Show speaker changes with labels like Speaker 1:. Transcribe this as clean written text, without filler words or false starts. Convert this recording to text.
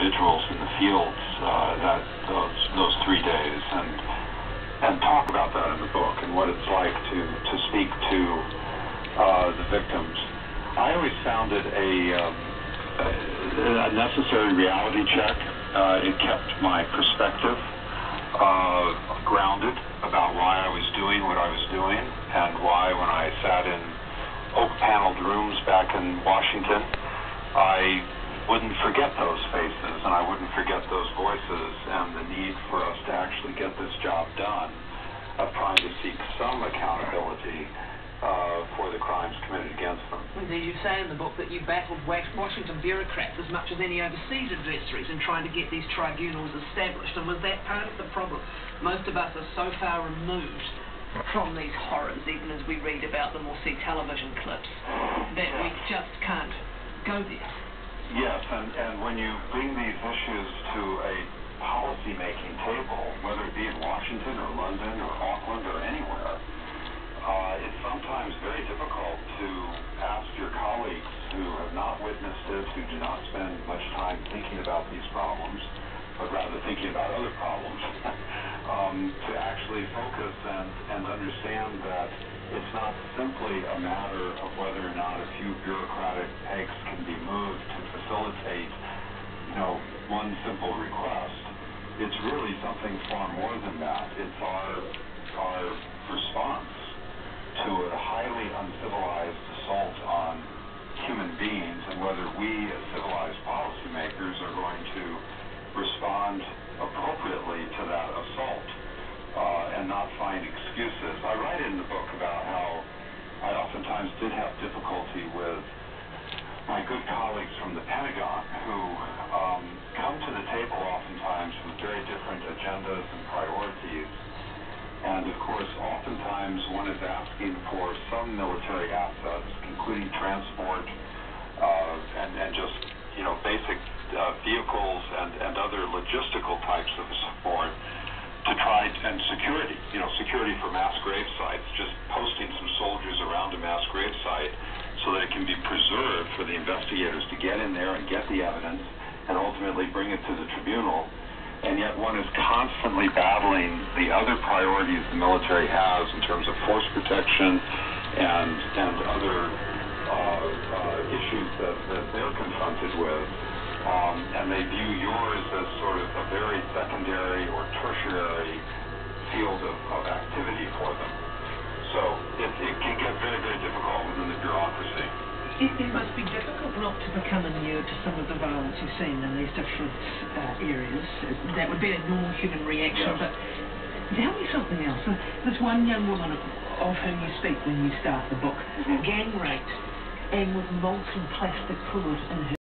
Speaker 1: individuals in the fields those 3 days, and talk about that in the book and what it's like to speak to the victims. I always found it a necessary reality check. It kept my perspective grounded about why I was doing what I was doing, and why when I sat in oak-paneled rooms back in Washington, I wouldn't forget those faces, and I wouldn't forget those voices, and the need for us to actually get this job done of trying to seek some accountability for the crimes committed against them.
Speaker 2: Indeed, you say in the book that you battled Washington bureaucrats as much as any overseas adversaries in trying to get these tribunals established, and was that part of the problem? Most of us are so far removed from these horrors, even as we read about them or see television clips, that we just can't go there.
Speaker 1: Yes, and when you bring these issues to a policy-making table, whether it be in Washington or London or Auckland or anywhere, it's sometimes very difficult to ask your colleagues who have not witnessed it, who do not spend much time thinking about these problems, but rather thinking about other problems, to actually focus and understand that it's not simply a matter of whether or not a few bureaucratic pegs can be moved to facilitate, one simple request. It's really something far more than that. It's our response to a highly uncivilized assault on human beings, and whether we as civilized policymakers are going to respond appropriately to that assault and not find excuses. I write in the book about how I oftentimes did have difficulty with my good colleagues from the Pentagon who come to the table oftentimes with very different agendas and priorities. And of course, oftentimes one is asking for some military assets, including transport and just basic vehicles and other logistical types of support to try, and security for mass grave sites, just posting some soldiers around a mass grave site so that it can be preserved for the investigators to get in there and get the evidence and ultimately bring it to the tribunal. And yet one is constantly battling the other priorities the military has in terms of force protection and other issues that they're confronted with. And they view yours as sort of a very secondary or tertiary field of activity for them. So it can get very, very difficult within the bureaucracy.
Speaker 2: It must be difficult not to become inured to some of the violence you've seen in these different areas. That would be a normal human reaction. Yes. But tell me something else. There's one young woman of whom you speak when you start the book, gang raped and with molten plastic poured in her